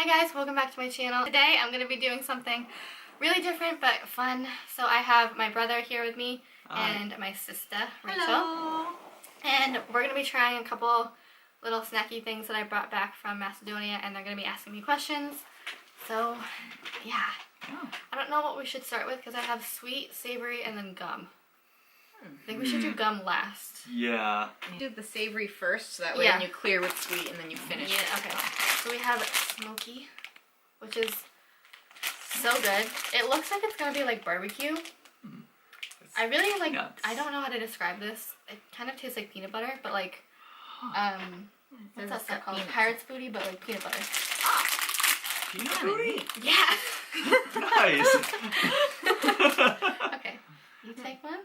Hi guys, welcome back to my channel. Today I'm going to be doing something really different but fun. So I have my brother here with me and my sister, Rachel. Hello. And we're going to be trying a couple little snacky things that I brought back from Macedonia, and they're going to be asking me questions. So yeah, I don't know what we should start with because I have sweet, savory, and then gum. I think we should do gum last. Yeah. You do the savory first, so that way when you clear with sweet and then you finish. Yeah, okay. So we have smoky, which is so good. It looks like it's gonna be like barbecue. I really like, nuts. I don't know how to describe this. It kind of tastes like peanut butter, but like, what's that stuff called? Pirate's booty, but like peanut butter. Peanut booty? Yeah! Nice! Okay, you take one?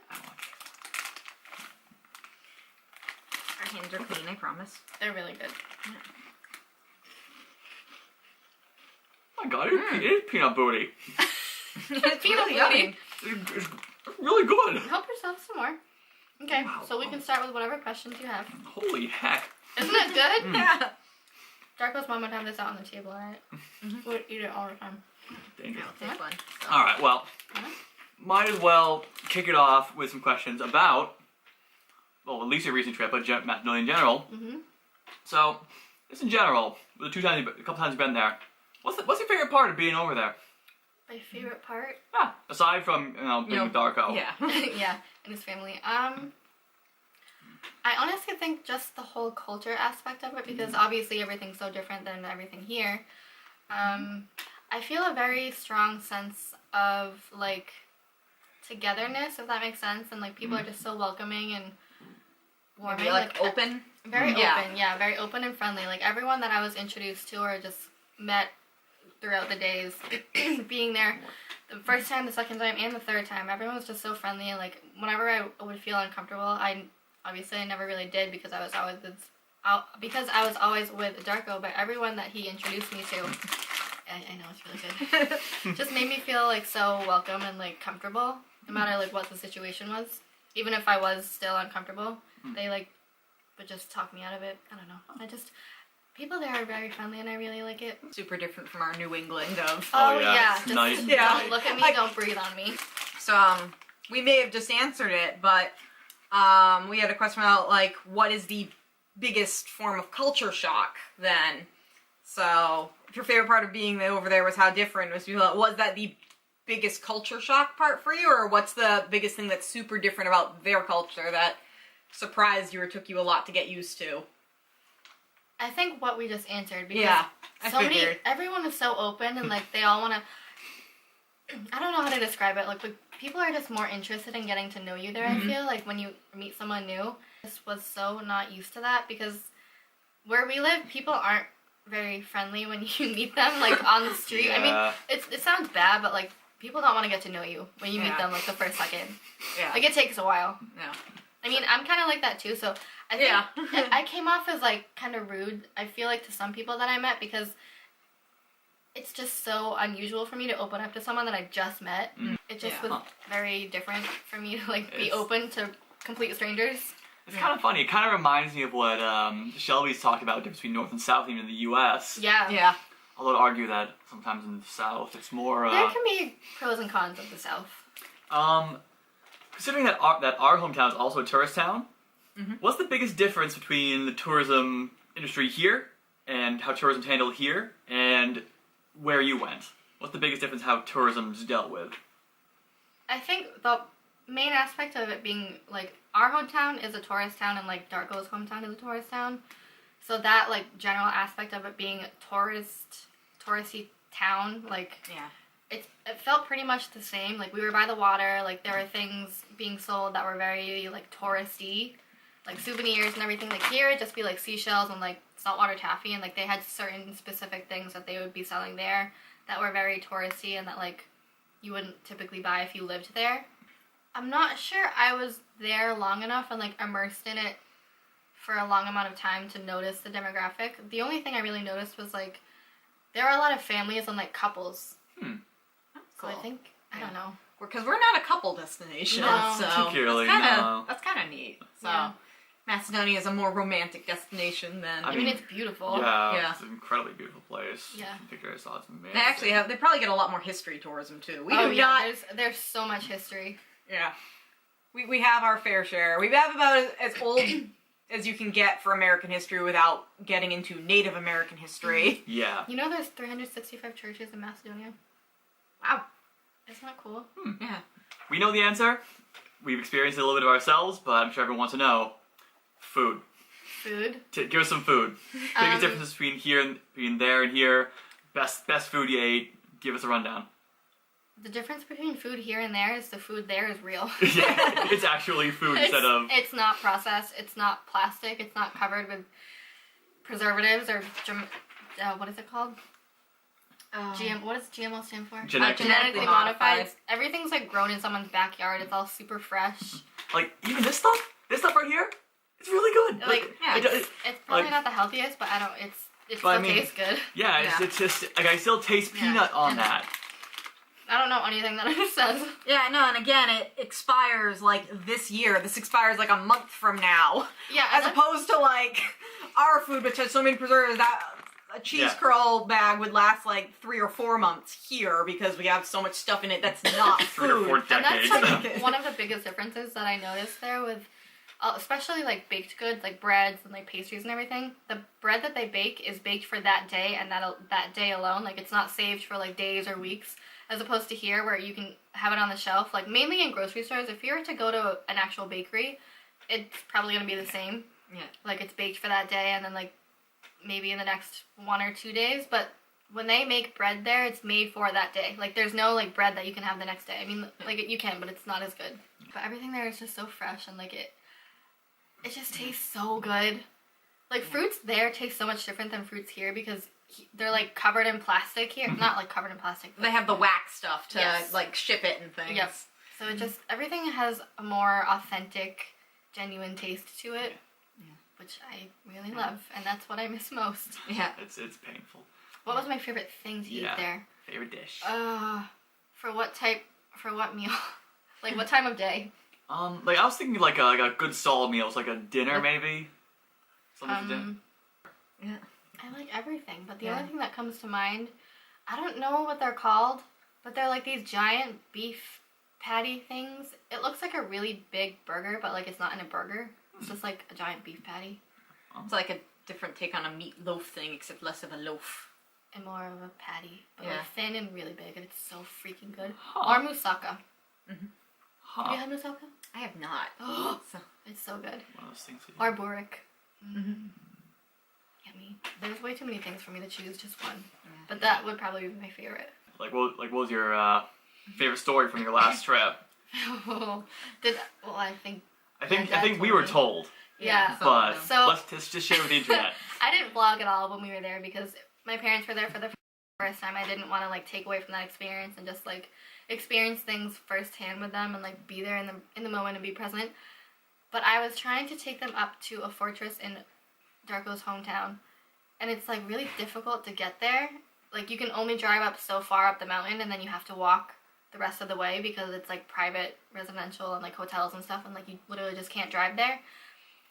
Our hands are clean, I promise. They're really good. Oh my god, it is peanut booty. It's peanut really booty. yummy. It's really good. Help yourself some more. Okay, Wow. so we can start with whatever questions you have. Holy heck. Isn't it good? Yeah. Darko's mom would have this out on the table, right? We would eat it all the time. Thank you. I'll take one. Alright, well, might as well kick it off with some questions about, well, at least a recent trip, but Macedonia in general. So, just in general, the couple times you've been there, what's your favorite part of being over there? My favorite part? Yeah, aside from, being with Darko. Yeah. Yeah, and his family. I honestly think just the whole culture aspect of it, because obviously everything's so different than everything here. I feel a very strong sense of, like, togetherness, if that makes sense, and, like, people are just so welcoming and warming. Maybe, like open? Very Yeah. open, yeah, very open and friendly. Like, everyone that I was introduced to or just met throughout the days, being there, the first time, the second time, and the third time, everyone was just so friendly, and, like, whenever I would feel uncomfortable, I never really did because I was always with Darko, but everyone that he introduced me to, I know it's really good, just made me feel, like, so welcome and, like, comfortable, no matter, like, what the situation was. Even if I was still uncomfortable, they, like, would just talk me out of it. I don't know. People there are very friendly and I really like it. Super different from our New England of... Oh yeah, just nice. don't look at me, don't breathe on me. So, we may have just answered it, but we had a question about, like, what is the biggest form of culture shock then? So, if your favorite part of being over there was how different was that the biggest culture shock part for you, or what's the biggest thing that's super different about their culture that surprised you or took you a lot to get used to? I think what we just answered, because everyone is so open and, like, they all want to, I don't know how to describe it, like people are just more interested in getting to know you there, I feel, like, when you meet someone new. I just was so not used to that, because where we live, people aren't very friendly when you meet them, like, on the street. Yeah. I mean, it sounds bad, but, like, people don't want to get to know you when you meet them, like, the first second. Yeah. Like, it takes a while. Yeah. I mean, I'm kind of like that too, so I think I came off as, like, kind of rude, I feel like, to some people that I met, because it's just so unusual for me to open up to someone that I just met. It just was very different for me to, like, be open to complete strangers. It's kind of funny. It kind of reminds me of what Shelby's talked about, the difference between North and South, even in the U.S. Yeah. Yeah. Although I'd argue that sometimes in the South, it's more... There can be pros and cons of the South. Considering that our hometown is also a tourist town, what's the biggest difference between the tourism industry here and how tourism's handled here and where you went? What's the biggest difference how tourism's dealt with? I think the main aspect of it being, like, our hometown is a tourist town and, like, Darko's hometown is a tourist town. So that, like, general aspect of it being a touristy town, like, it felt pretty much the same. Like, we were by the water, like, there were things being sold that were very, like, touristy, like souvenirs and everything. Like, here it'd just be, like, seashells and, like, saltwater taffy, and, like, they had certain specific things that they would be selling there that were very touristy and that, like, you wouldn't typically buy if you lived there. I'm not sure I was there long enough and, like, immersed in it for a long amount of time to notice the demographic. The only thing I really noticed was, like, there were a lot of families and, like, couples. So I think, I don't know. Because we're not a couple destination, No. so Particularly, that's kind of neat. So, Macedonia is a more romantic destination than... I mean, it's beautiful. Yeah. It's an incredibly beautiful place. Yeah. I think I saw it's amazing. They actually have... They probably get a lot more history tourism, too. We Oh, do yeah, not... there's so much history. Yeah. We have our fair share. We have about as old as you can get for American history without getting into Native American history. Yeah. You know there's 365 churches in Macedonia? Wow. Isn't that cool? Yeah. We know the answer. We've experienced it a little bit of ourselves, but I'm sure everyone wants to know. Food. Food? Give us some food. Biggest differences between between there and here. Best food you ate. Give us a rundown. The difference between food here and there is the food there is real. Yeah, it's actually food instead of... It's not processed, it's not plastic, it's not covered with preservatives or... what is it called? What does GMO stand for? Genetically modified. Everything's like grown in someone's backyard. It's all super fresh. Like, even this stuff right here, it's really good. It's probably not the healthiest, but it still tastes good. Yeah, it's just, like, I still taste peanut on that. I don't know anything that it says. Yeah, no, and again, it expires, like, this year. This expires, like, a month from now. Yeah. As opposed to, like, our food, which has so many preservatives, that a cheese curl bag would last, like, 3 or 4 months here because we have so much stuff in it that's not 3 or 4 And decades. that's, like, one of the biggest differences that I noticed there with, especially, like, baked goods, like breads and, like, pastries and everything. The bread that they bake is baked for that day and that day alone. Like, it's not saved for, like, days or weeks. As opposed to here, where you can have it on the shelf, like mainly in grocery stores. If you were to go to an actual bakery, it's probably gonna be the same. Yeah. Like it's baked for that day, and then like maybe in the next 1 or 2 days. But when they make bread there, it's made for that day. Like there's no like bread that you can have the next day. I mean, like you can, but it's not as good. But everything there is just so fresh, and like it just tastes so good. Like fruits there taste so much different than fruits here because they're like covered in plastic here. Not like covered in plastic. They have the wax stuff to Yes. like ship it and things. Yep. So it just everything has a more authentic, genuine taste to it, which I really love, and that's what I miss most. Yeah. It's painful. What was my favorite thing to eat there? Favorite dish? For what meal? Like what time of day? Like I was thinking like a good solid meal. It's like a dinner maybe. Something for dinner. Yeah. I like everything, but the only thing that comes to mind, I don't know what they're called, but they're like these giant beef patty things. It looks like a really big burger, but like it's not in a burger. It's just like a giant beef patty. It's like a different take on a meatloaf thing, except less of a loaf. And more of a patty, but Yeah. like thin and really big, and it's so freaking good. Huh. Or moussaka. Huh. Have you had moussaka? I have not. Oh, So, it's so good. One of those things. Or burik. Yummy. There's way too many things for me to choose just one, but that would probably be my favorite. What was your favorite story from your last trip? I think. I think Dad we told were me. told, Yeah. but So- let's just share with the internet. I didn't vlog at all when we were there because my parents were there for the first time. I didn't want to like take away from that experience and just like experience things firsthand with them and like be there in the moment and be present. But I was trying to take them up to a fortress in Darko's hometown, and it's like really difficult to get there. Like you can only drive up so far up the mountain, and then you have to walk the rest of the way because it's like private residential and like hotels and stuff, and like you literally just can't drive there.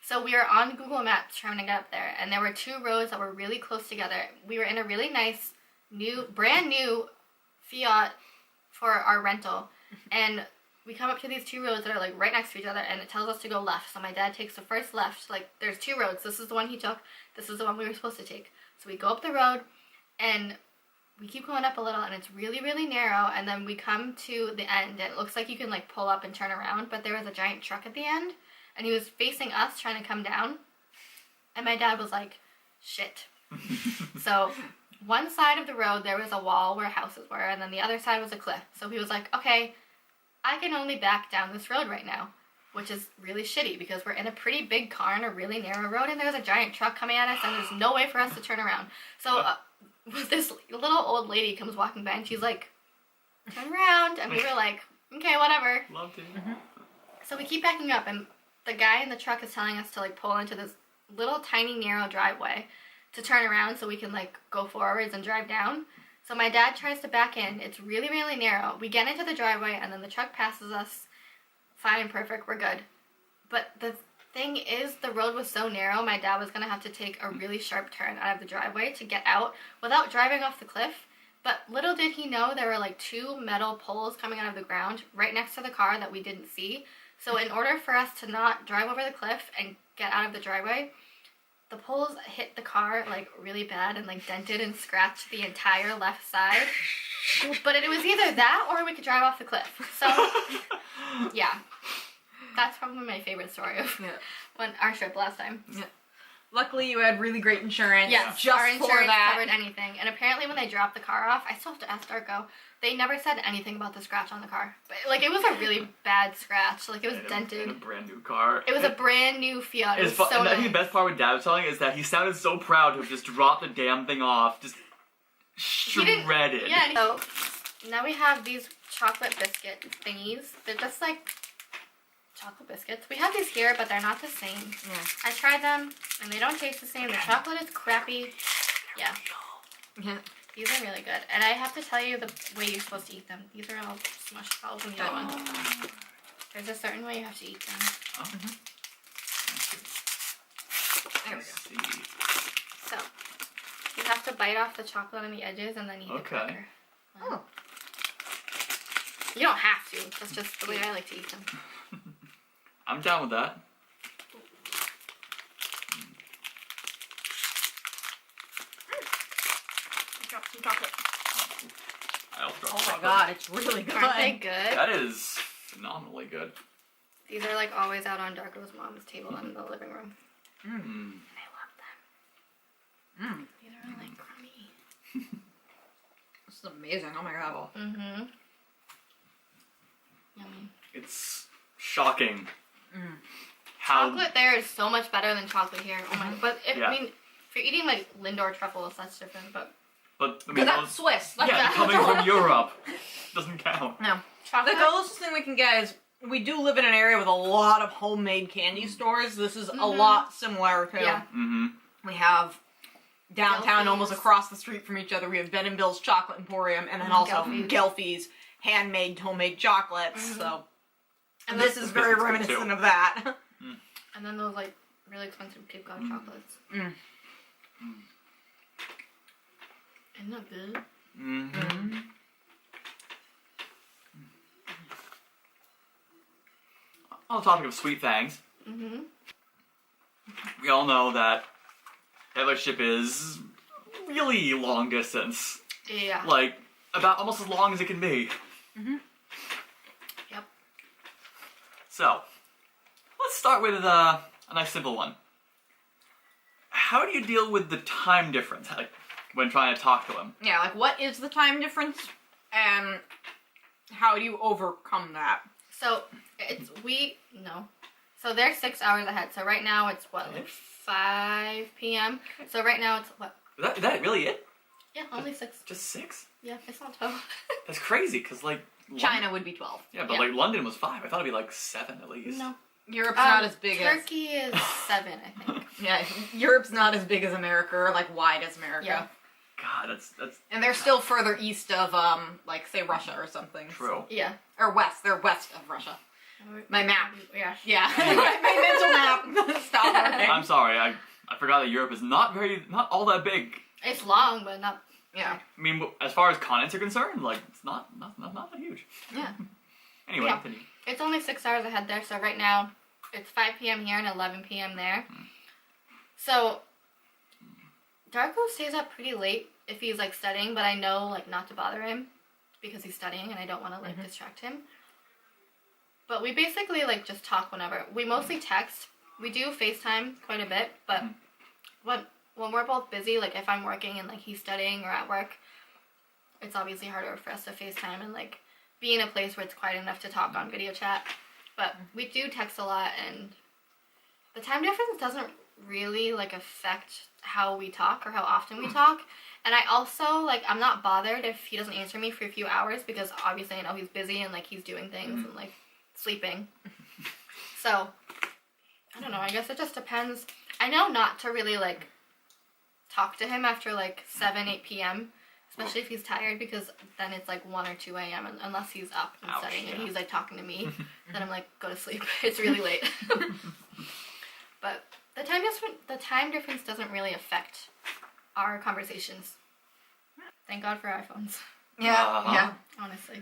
So we were on Google Maps trying to get up there, and there were 2 roads that were really close together. We were in a really nice brand new Fiat for our rental, and we come up to these 2 roads that are like right next to each other, and it tells us to go left. So my dad takes the first left. Like there's 2 roads. This is the one he took. This is the one we were supposed to take. So we go up the road, and we keep going up a little, and it's really, really narrow. And then we come to the end, and it looks like you can like pull up and turn around, but there was a giant truck at the end, and he was facing us trying to come down. And my dad was like, "Shit." So one side of the road there was a wall where houses were, and then the other side was a cliff. So he was like, "Okay, I can only back down this road right now," which is really shitty because we're in a pretty big car on a really narrow road, and there's a giant truck coming at us, and there's no way for us to turn around. So this little old lady comes walking by, and she's like, "Turn around," and we were like, "Okay, whatever." Love to. So we keep backing up, and the guy in the truck is telling us to like pull into this little tiny narrow driveway to turn around so we can like go forwards and drive down. So my dad tries to back in. It's really, really narrow. We get into the driveway, and then the truck passes us. Fine, perfect, we're good. But the thing is, the road was so narrow, my dad was going to have to take a really sharp turn out of the driveway to get out without driving off the cliff. But little did he know there were like 2 metal poles coming out of the ground right next to the car that we didn't see. So in order for us to not drive over the cliff and get out of the driveway, the poles hit the car like really bad and like dented and scratched the entire left side. But it was either that or we could drive off the cliff. So yeah, that's probably my favorite story of our trip last time. Yeah. Luckily, you had really great insurance. Yes, just our for insurance that. covered anything. And apparently when they dropped the car off, I still have to ask Darko, they never said anything about the scratch on the car. But, like, it was a really bad scratch. Like, it was dented. In a brand new car. It was a brand new Fiat. It was so and I nice. think the best part what Dad was telling is that he sounded so proud to have just dropped the damn thing off. Just shredded. Yeah, so now we have these chocolate biscuit thingies. They're just like chocolate biscuits. We have these here, but they're not the same. Yeah. I tried them, and they don't taste the same. The chocolate is crappy. Yeah. Yeah. These are really good. And I have to tell you the way you're supposed to eat them. These are all smushed balls in the other one. There's a certain way you have to eat them. Oh. There we go. So, you have to bite off the chocolate on the edges and then eat the cracker. Oh. You don't have to. That's just the way I like to eat them. I'm down with that. Drop some chocolate. I also dropped Oh my chocolate. god, it's really good. Aren't they good? That is phenomenally good. These are like always out on Darko's mom's table in the living room. Mm. And I love them. These are like crummy. This is amazing. Oh my god. Mm-hmm. Yummy. It's shocking. How Chocolate there is so much better than chocolate here. Oh my! But I mean, if you're eating like Lindor truffles, that's different. But I mean, That's Swiss. That's yeah, coming from Europe doesn't count. No. chocolate. The closest thing we can get is we do live in an area with a lot of homemade candy stores. This is a lot similar to. Yeah. Mm-hmm. We have downtown, Gelfies. almost across the street from each other. We have Ben and Bill's Chocolate Emporium, and then also Gelfies. Gelfies, handmade, homemade chocolates. So, And this this is very Biscuits good, reminiscent too. of that. And then those like really expensive Cape Cod chocolates. Isn't that good? Mm-hmm. On the topic of sweet things, Mm-hmm. we all know that that relationship is really long distance. Yeah. Like, about almost as long as it can be. Yep. So, let's start with a nice simple one. How do you deal with the time difference, like, when trying to talk to him? Yeah, like what is the time difference, and how do you overcome that? So So they're 6 hours ahead. So right now it's what, like 5 p.m. So right now it's what? Is that really it? Yeah, only 6. Just 6? Yeah, it's not 12. That's crazy, because, like... China would be 12. Yeah, but, Yeah. like, London was 5. I thought it'd be, like, 7 at least. No. Europe's not as big as... Turkey is 7, I think. Yeah, Europe's not as big as America, or like wide as America. Yeah. God, that's And they're still further east of, like, say, Russia or something. true. Yeah. Or west. They're west of Russia. My map. Yeah. Yeah. my mental map stopped working. I'm sorry, I forgot that Europe is not all that big. It's long, but not. Yeah. I mean, as far as continents are concerned, like, it's not that huge. Yeah. Anyway, Yeah. continue. It's only 6 hours ahead there. So right now it's 5 p.m. here and 11 p.m. there. So Darko stays up pretty late if he's like studying, but I know like not to bother him because he's studying and I don't want to like distract him. But we basically like just talk whenever. We mostly text. We do FaceTime quite a bit, but when we're both busy, like if I'm working and like he's studying or at work, it's obviously harder for us to FaceTime and like be in a place where it's quiet enough to talk on video chat. But we do text a lot, and the time difference doesn't really like affect how we talk or how often we talk. And I also like I'm not bothered if he doesn't answer me for a few hours because obviously I know he's busy and like he's doing things and like sleeping. So I don't know, I guess it just depends. I know not to really like talk to him after like 7-8 p.m. especially if he's tired, because then it's like 1 or 2 a.m. unless he's up and Ouch, studying yeah. and he's like talking to me. Then I'm like, go to sleep. It's really late. But the time difference doesn't really affect our conversations. Thank God for iPhones. Yeah, yeah. Honestly.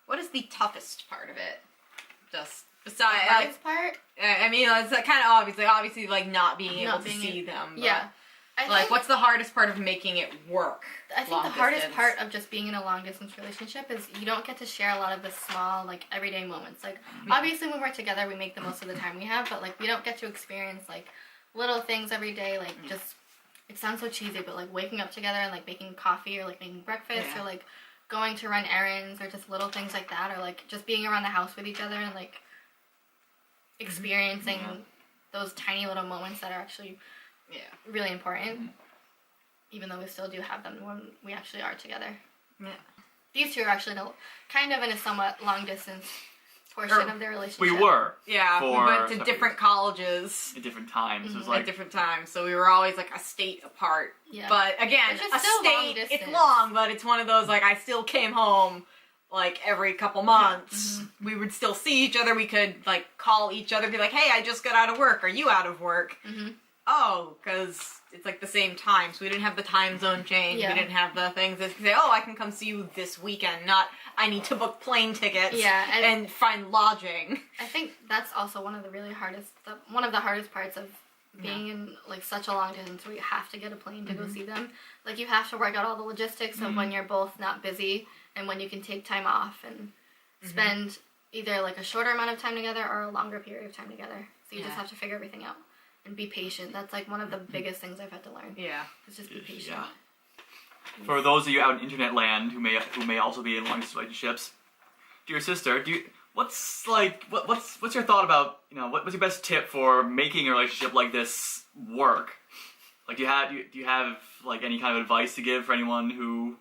What is the toughest part of it? Just The besides, hardest part? I mean, it's kind of obviously, like not being able to see them. But, Yeah. like, what's the hardest part of making it work? I think the hardest part of just being in a long distance relationship is you don't get to share a lot of the small, like, everyday moments. Like, obviously when we're together, we make the most of the time we have, but, like, we don't get to experience, like, little things every day, like, just, it sounds so cheesy, but, like, waking up together and, like, making coffee or, like, making breakfast or, like, going to run errands or just little things like that, or, like, just being around the house with each other and, like, experiencing those tiny little moments that are actually really important, even though we still do have them when we actually are together. Yeah. These two are actually kind of in a somewhat long distance portion of their relationship. We were. Yeah, we went to different colleges. At different times. It was like... At different times, so we were always like a state apart. Yeah. But again, a state, it's long, but it's one of those, like, I still came home like every couple months. We would still see each other. We could like call each other, be like, hey, I just got out of work. Are you out of work? Oh, because it's like the same time, so we didn't have the time zone change. We didn't have the things that say, oh, I can come see you this weekend, not I need to book plane tickets and find lodging. I think that's also one of the really one of the hardest parts of being in like such a long distance where you have to get a plane to go see them. Like, you have to work out all the logistics of when you're both not busy and when you can take time off and spend either like a shorter amount of time together or a longer period of time together. So you just have to figure everything out and be patient. That's like one of the biggest things I've had to learn. Yeah. Is just be patient. Yeah. For those of you out in internet land who may also be in long distance relationships, dear sister, what's your thought about, what's your best tip for making a relationship like this work? Like, do you have like any kind of advice to give for anyone who...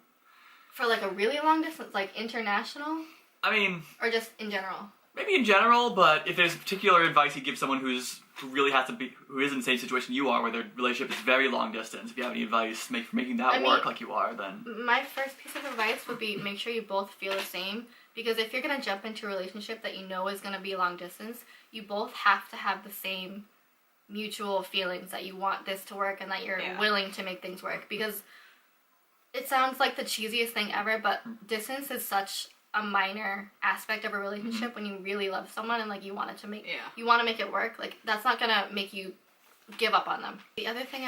For like a really long distance, like international? I mean... Or just in general? Maybe in general, but if there's particular advice you give someone who is in the same situation you are, where their relationship is very long distance, if you have any advice for making that work like you are, then... My first piece of advice would be make sure you both feel the same, because if you're going to jump into a relationship that you know is going to be long distance, you both have to have the same mutual feelings that you want this to work and that you're willing to make things work, because it sounds like the cheesiest thing ever, but distance is such a minor aspect of a relationship when you really love someone and like you want to make it work. Like, that's not gonna make you give up on them. The other thing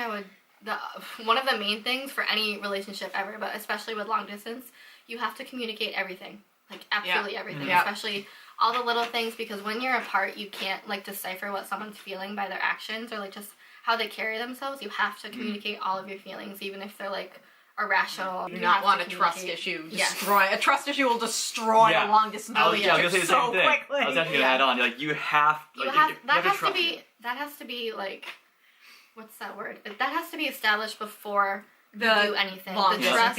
one of the main things for any relationship ever, but especially with long distance, you have to communicate everything. Like, absolutely everything, especially all the little things, because when you're apart, you can't like decipher what someone's feeling by their actions or like just how they carry themselves. You have to communicate all of your feelings, even if they're like irrational. You do not want a trust issue. A trust issue will destroy a long distance relationship. I was gonna say the same thing. Quickly. I was actually gonna add on. Like, you have that has to be like, what's that word? That has to be established before you do anything. The trust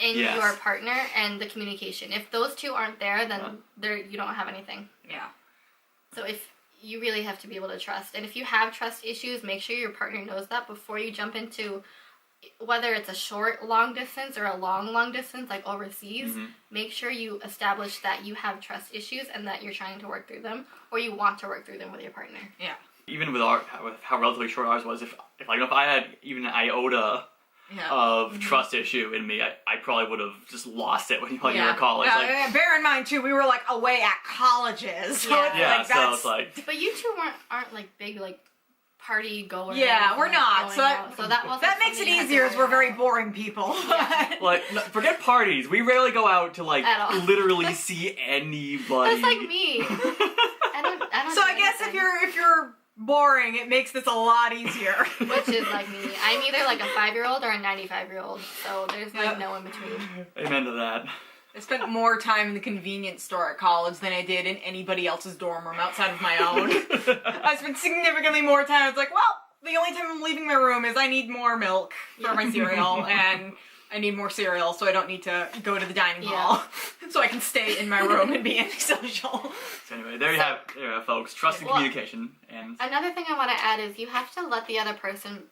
in your partner and the communication. If those two aren't there, then you don't have anything. Yeah. So if you really have to be able to trust, and if you have trust issues, make sure your partner knows that before you jump into, whether it's a short long distance or a long distance, like overseas. Make sure you establish that you have trust issues and that you're trying to work through them, or you want to work through them with your partner. Yeah. Even with how relatively short ours was, if I had even an iota of trust issue in me, I probably would have just lost it when you were in college. Bear in mind too, we were like away at colleges. So it's like. But you two aren't like big like party goers. Yeah, we're not. So that makes it easier, as we're very boring people. Like, forget parties. We rarely go out to like literally see anybody. That's like me. I don't. So I guess if you're boring, it makes this a lot easier. Which is like me. I'm either like a 5-year-old or a 95-year-old. So there's like no in between. Amen to that. I spent more time in the convenience store at college than I did in anybody else's dorm room outside of my own. I spent significantly more time. It's like, well, the only time I'm leaving my room is I need more milk for my cereal, and I need more cereal so I don't need to go to the dining hall. So I can stay in my room and be antisocial. So anyway, there you have it, folks. Trust and communication. And another thing I want to add is you have to let the other person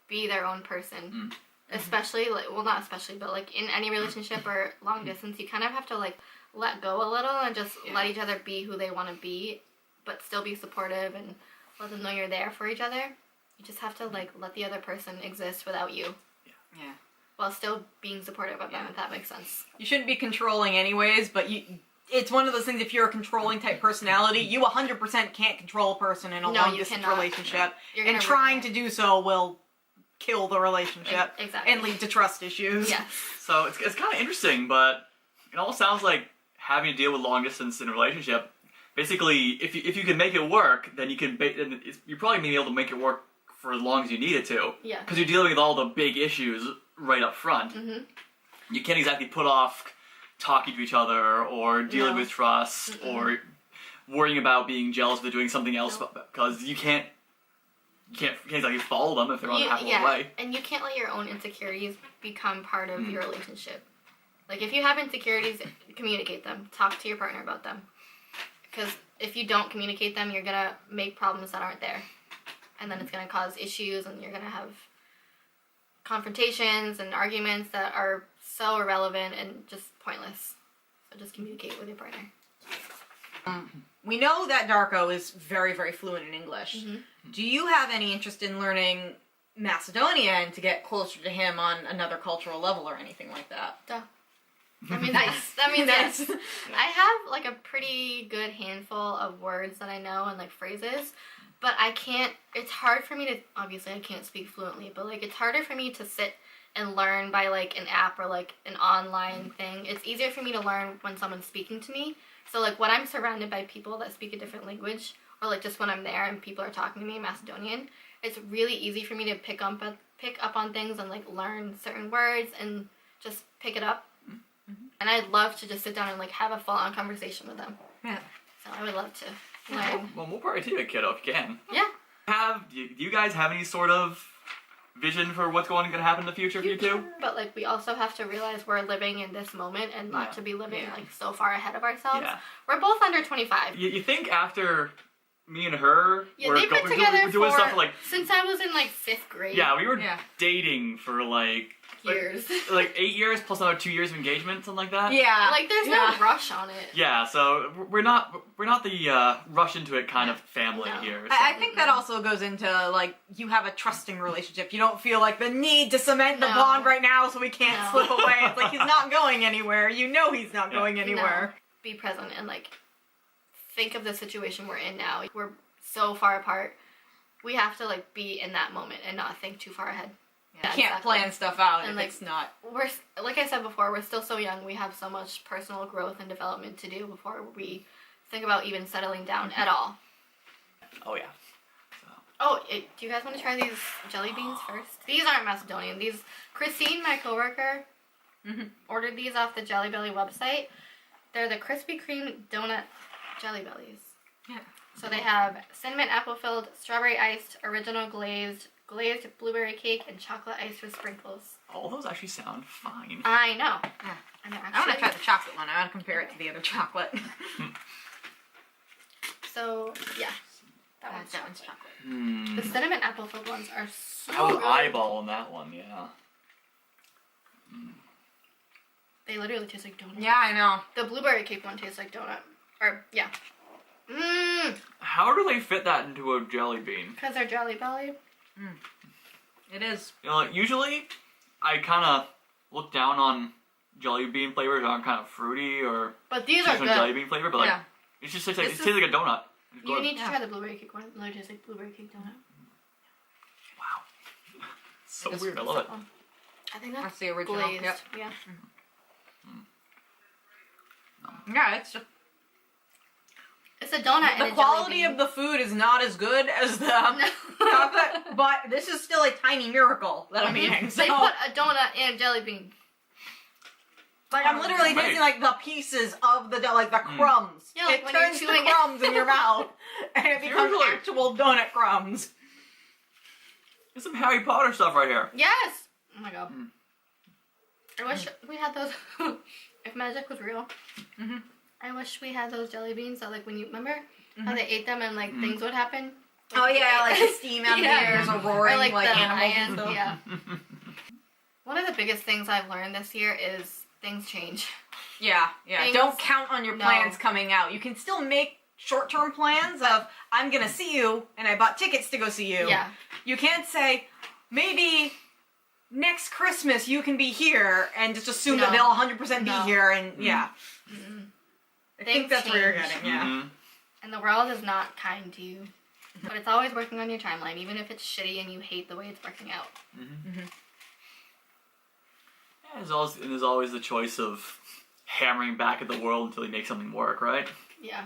be their own person. Especially, not especially, but like in any relationship or long distance, you kind of have to like let go a little and just let each other be who they want to be, but still be supportive and let them know you're there for each other. You just have to, like, let the other person exist without you. Yeah. While still being supportive of them, if that makes sense. You shouldn't be controlling anyways, but it's one of those things, if you're a controlling type personality, you 100% can't control a person in a long-distance relationship. And trying to do so will kill the relationship. Exactly. And lead to trust issues. Yes. So it's kind of interesting, but it almost sounds like having to deal with long distance in a relationship. Basically, if you can make it work, then you're probably be able to make it work for as long as you need it to. Yeah. Because you're dealing with all the big issues right up front. Mm-hmm. You can't exactly put off talking to each other or dealing with trust or worrying about being jealous if they're doing something else because you can't exactly follow them if they're on half of the way. And you can't let your own insecurities become part of your relationship. Like, if you have insecurities, communicate them. Talk to your partner about them. Because if you don't communicate them, you're going to make problems that aren't there. And then it's going to cause issues, and you're going to have confrontations and arguments that are so irrelevant and just pointless. So just communicate with your partner. We know that Darko is very, very fluent in English. Mm-hmm. Do you have any interest in learning Macedonian to get closer to him on another cultural level or anything like that? Duh. I mean, nice. That means Nice. yes. I have, like, a pretty good handful of words that I know and, like, phrases. But I can't, it's hard for me to, obviously I can't speak fluently, but, like, it's harder for me to sit and learn by, like, an app or, like, an online thing. It's easier for me to learn when someone's speaking to me. So, like, when I'm surrounded by people that speak a different language, or, like, just when I'm there and people are talking to me in Macedonian, it's really easy for me to pick up on things and, like, learn certain words and just pick it up. Mm-hmm. And I'd love to just sit down and, like, have a full-on conversation with them. Yeah. So I would love to learn. Well, we'll probably take a kiddo if you can. Yeah. Do you guys have any sort of vision for what's going to happen in the future for you two? But, like, we also have to realize we're living in this moment and not to be living, like, so far ahead of ourselves. Yeah. We're both under 25. You think after me and her they've been together we're doing stuff for, like, since I was in, like, 5th grade. Yeah, we were dating for, like... years. Like 8 years plus another 2 years of engagement, something like that. Yeah. Like, there's no rush on it. Yeah, so we're not the rush into it kind of family here. So. I think that also goes into, like, you have a trusting relationship. You don't feel like the need to cement the bond right now so we can't slip away. It's like, he's not going anywhere. You know he's not going anywhere. No. Be present and, like, think of the situation we're in now. We're so far apart. We have to, like, be in that moment and not think too far ahead. Yeah, you can't plan stuff out and, if it's not. We're, like I said before, we're still so young. We have so much personal growth and development to do before we think about even settling down at all. Oh, yeah. Oh, do you guys want to try these jelly beans first? These aren't Macedonian. Christine, my coworker, ordered these off the Jelly Belly website. They're the Krispy Kreme donut Jelly Bellies. Yeah. So they have cinnamon apple filled, strawberry iced, original glazed blueberry cake, and chocolate ice with sprinkles. All those actually sound fine. I know. Yeah. I want to try the chocolate one. I want to compare it to the other chocolate. So, yeah. That one's chocolate. The cinnamon apple filled ones are so I was good. eyeballing that one, yeah. They literally taste like donuts. Yeah, I know. The blueberry cake one tastes like donut. Or, yeah. How do they fit that into a jelly bean? Because they're Jelly Belly. It is. You know, like, usually I kind of look down on jelly bean flavors that aren't kind of fruity or But these are good. jelly bean flavor, but like it just tastes like a donut. You need to try the blueberry cake one. It literally tastes like blueberry cake donut. Wow. So weird. I love it. I think that's the original. glazed. Yep. Yeah. Yeah, it's just... It's a donut and the quality of the food is not as good as the chocolate, but this is still a tiny miracle that I'm eating. So. They put a donut in a jelly bean. Like, I'm literally tasting, like, the pieces of the like, the crumbs. Yeah, like it when turns you're to chewing crumbs in your mouth, and it becomes actual donut crumbs. There's some Harry Potter stuff right here. Yes! Oh my god. I wish we had those... if magic was real. I wish we had those jelly beans that, like, when you... Remember how they ate them and, like, things would happen? Oh, yeah, like the steam out of the ears or roaring, or, like the animals and lions. stuff. Yeah. One of the biggest things I've learned this year is things change. Yeah. Things, don't count on your plans coming out. You can still make short-term plans of, I'm gonna see you, and I bought tickets to go see you. Yeah. You can't say, maybe next Christmas you can be here, and just assume that No. they'll 100% be No. here, and yeah. Mm-mm. I Things think that's where you're change. getting, yeah. Mhm. And the world is not kind to you. But it's always working on your timeline, even if it's shitty and you hate the way it's working out. Yeah, there's always the choice of hammering back at the world until you make something work, right? Yeah.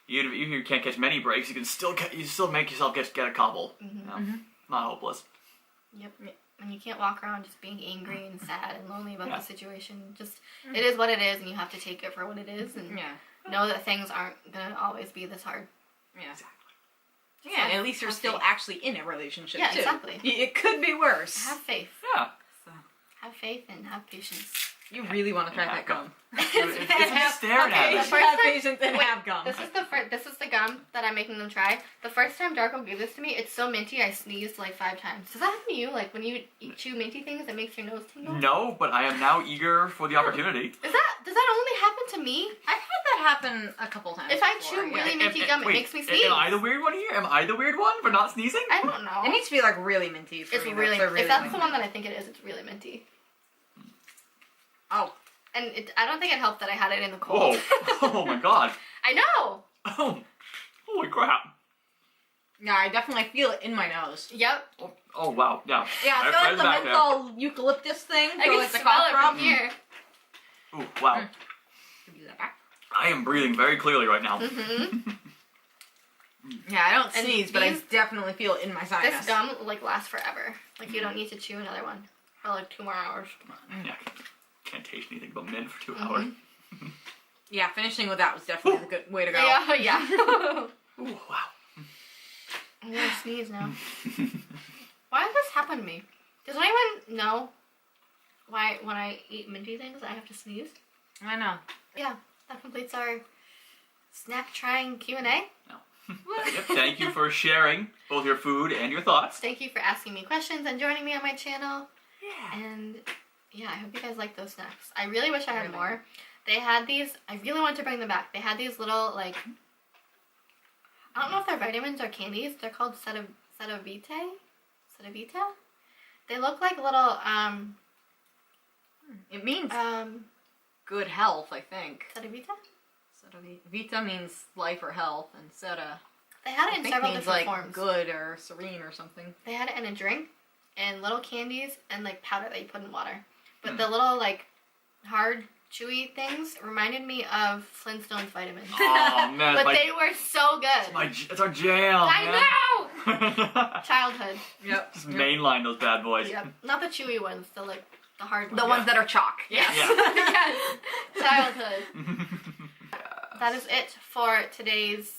Even if you can't catch many breaks, you can still make yourself get a couple. Mm-hmm. You know? Not hopeless. Yep. And you can't walk around just being angry and sad and lonely about Yeah. the situation. Just, it is what it is, and you have to take it for what it is, and know that things aren't gonna always be this hard. Yeah. Exactly. Yeah, and at least you're Have still faith. actually in a relationship, Yeah, too. exactly. It could be worse. Have faith. Yeah. So, Have faith and have patience. you really want to try Yeah, that gum. It's just staring at Okay, us. first have time- patience and Wait, have gum. This is the gum that I'm making them try. The first time Darko gave this to me, it's so minty I sneezed like 5 times. Does that happen to you? Like when you chew minty things, it makes your nose tingle? No, but I am now eger for the opportunity. Does that only happen to me? I've had that happen a couple times. If I before, chew yeah. really minty gum, it Wait, makes me sneeze. Am I the weird one here? Am I the weird one for not sneezing? I don't know. It needs to be like really minty for It's me. really, That's a if that's minty. the one that I think it is, it's really minty. Oh. And I don't think it helped that I had it in the cold. Whoa. Oh my god. I know! Oh. Holy crap. Yeah, I definitely feel it in my nose. Yep. Oh wow. Yeah. Yeah, I Right- feel right like the back there. menthol eucalyptus thing. I for, can like, the smell cough it drop. from here. Ooh, wow. Give you that back. I am breathing very clearly right now. Mm-hmm. Yeah, I don't And sneeze, but I these- definitely feel it in my sinus. This gum, like, lasts forever. Like, you don't need to chew another one for, like, 2 more hours. Yeah. Can't taste anything but mint for 2 Mhm. hours. Yeah, finishing with that was definitely the good way to go. Yeah, yeah. Ooh, wow. I'm gonna sneeze now. Why does this happen to me? Does anyone know why when I eat minty things I have to sneeze? I know. Yeah, that completes our snack trying Q&A. Yep, thank you for sharing both your food and your thoughts. Thank you for asking me questions and joining me on my channel. Yeah. And yeah, I hope you guys like those snacks. I really wish I had Really. more. They had these, I really want to bring them back. They had these little, like, I don't know if they're vitamins or candies. They're called Sedavita? They look like little, It means good health, I think. Sedavita? Vita means life or health, and Seta They had I it in think several means different like forms. good or serene or something. They had it in a drink, and little candies, and like powder that you put in water. But the little like hard, chewy things reminded me of Flintstones vitamins. Oh man, But like, they were so good. it's our jam. I know. know. Childhood. Yep. Just mainline those bad boys. Yep. Not the chewy ones. The like the hard ones. The ones that are chalk. Yes. Yeah. Yes. Childhood. That is it for today's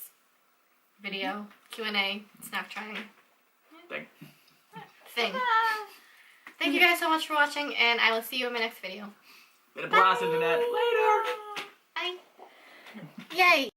video Q&A snack trying thing. Thank you guys so much for watching, and I will see you in my next video. Been a blast, internet. Later. Bye. Yay.